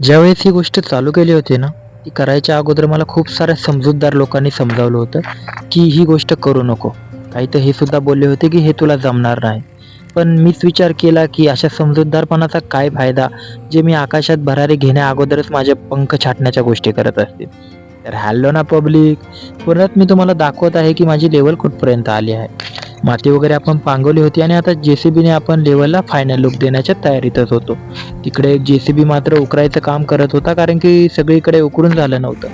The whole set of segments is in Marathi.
ज्यावेळेस ही गोष्ट चालू केली होती ना, ती करायच्या अगोदर मला खूप साऱ्या समजूतदार लोकांनी समजावलं होतं, की ही गोष्ट करू नको. काही तर हे सुद्धा बोलले होते, की हे तुला जमणार नाही. पण मीच विचार केला, की अशा समजूतदारपणाचा काय फायदा, जे मी आकाशात भरारी घेण्या अगोदरच माझे पंख छाटण्याच्या गोष्टी करत असतील. तर हॅलो ना पब्लिक, परत मी तुम्हाला दाखवत आहे, की माझी लेव्हल कुठपर्यंत आली आहे. माती वगैरे आपण पांगवली होती आणि आता जे आपण लेव्हलला फायनल लूक देण्याच्या तयारीतच होतो. तिकडे एक जे मात्र उकरायचं काम करत होता, कारण की सगळीकडे उकरून झालं नव्हतं.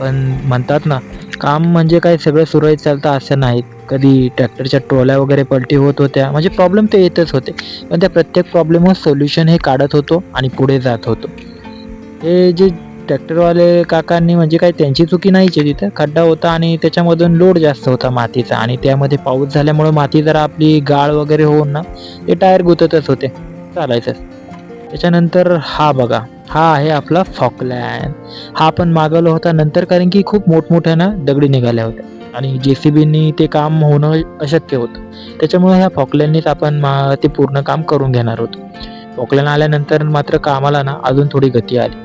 पण म्हणतात ना, काम म्हणजे काय सगळं सुरळीत चालतं असं नाही. कधी ट्रॅक्टरच्या ट्रॉल्या वगैरे पलटी होत होत्या. म्हणजे प्रॉब्लेम ते येतच होते. पण त्या प्रत्येक प्रॉब्लेमवर सोल्युशन हे काढत होतो आणि पुढे जात होतो. हे जे ट्रॅक्टरवाले काकांनी म्हणजे काय त्यांची चुकी नाहीच आहे तिथं. खड्डा होता आणि त्याच्यामधून लोड जास्त होता मातीचा आणि त्यामध्ये पाऊस झाल्यामुळं माती जरा आपली गाळ वगैरे होऊन ना, ते टायर गुततच होते. चालायचं. त्याच्यानंतर हा बघा, हा आहे आपला फॉकलँड. हा पण मागवला होता नंतर कारण की खूप मोठमोठ्या ना दगडी निघाल्या होत्या आणि जे-सी-बीनी ते काम होणं अशक्य होतं. त्याच्यामुळे ह्या फॉकलँडनीच आपण ते पूर्ण काम करून घेणार होतो. फॉकलँड आल्यानंतर मात्र कामाला ना अजून थोडी गती आली.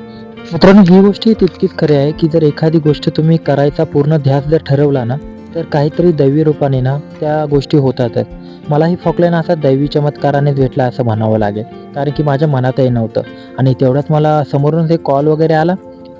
मित्रांनो, ही गोष्ट ही तितकीच खरी आहे, की जर एखादी गोष्ट तुम्ही करायचा पूर्ण ध्यास जर ठरवला ना, तर काहीतरी दैवी रूपाने ना त्या गोष्टी होतातच. मला ही फॉकलँड असा दैवी चमत्कारानेच भेटला असं म्हणावं लागेल. कारण की माझ्या मनातही नव्हतं आणि तेवढ्यात मला समोरूनच एक कॉल वगैरे आला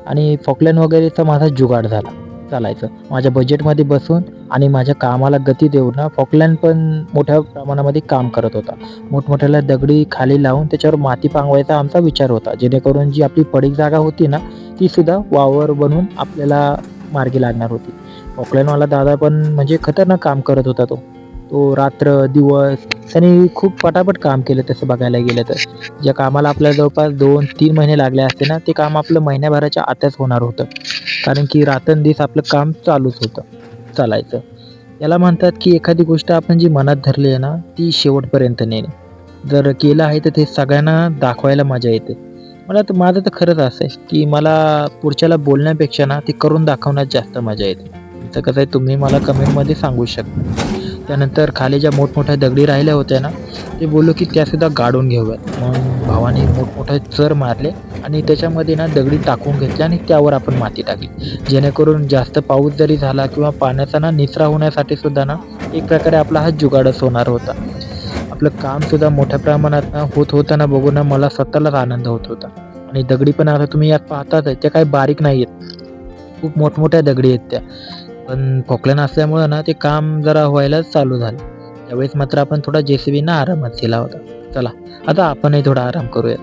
आणि फॉकलँड वगैरेचा माझा जुगाड झाला. चालायचं. माझ्या बजेटमध्ये बसून आणि माझ्या कामाला गती देऊन ना फॉकलँड पण मोठ्या प्रमाणामध्ये काम करत होता. मोठमोठ्याल्या दगडी खाली लावून त्याच्यावर माती पांगवायचा आमचा विचार होता. जेणेकरून जी आपली पडीक जागा होती ना, ती सुद्धा वावर बनून आपल्याला मार्गी लागणार होती. ऑकलँडवाला दादा पण म्हणजे खतरनाक काम करत होता तो. तो रात्र, दिवस त्याने खूप पटापट काम केलं तसं बघायला गेलं तर. ज्या कामाला आपल्याला जवळपास 2-3 महिने लागले असते ना, ते काम आपलं महिन्याभराच्या आतच होणार होतं. कारण की रात्रंदिवस आपलं काम चालूच होतं, चालायचं. याला म्हणतात की एखादी गोष्ट आपण जी मनात धरली आहे ना, ती शेवटपर्यंत नेणे. जर केलं आहे तर ते सगळ्यांना दाखवायला मजा येते. मला तर माझं तर खरंच असं आहे, की मला पुढच्याला बोलण्यापेक्षा ना, ते करून दाखवण्यात जास्त मजा येते. तुमचं कसं आहे तुम्ही मला कमेंटमध्ये सांगू शकता. त्यानंतर खाली ज्या मोठमोठ्या दगडी राहिल्या होत्या ना, ते बोललो की त्यासुद्धा गाडून घेऊयात. मग भावाने मोठमोठे चर मारले आणि त्याच्यामध्ये ना दगडी टाकून घेतल्या आणि त्यावर आपण माती टाकली. जेणेकरून जास्त पाऊस जरी झाला किंवा पाण्याचा ना निचरा होण्यासाठी सुद्धा ना, एक प्रकारे आपला हा जुगाडच होणार होता. आपलं काम सुद्धा मोठ्या प्रमाणात ना होत होताना बघून ना मला स्वतःलाच आनंद होत होता. आणि दगडी पण आता तुम्ही यात पाहताच आहे, त्या काही बारीक नाही आहेत. खूप मोठमोठ्या दगडी आहेत त्या. पण पोकलॅन असल्यामुळं ना ते काम जरा व्हायला चालू झालं. त्यावेळेस मात्र आपण थोडा जे-सी-बीना आरामात दिला होता. चला, आता आपणही थोडा आराम करूया.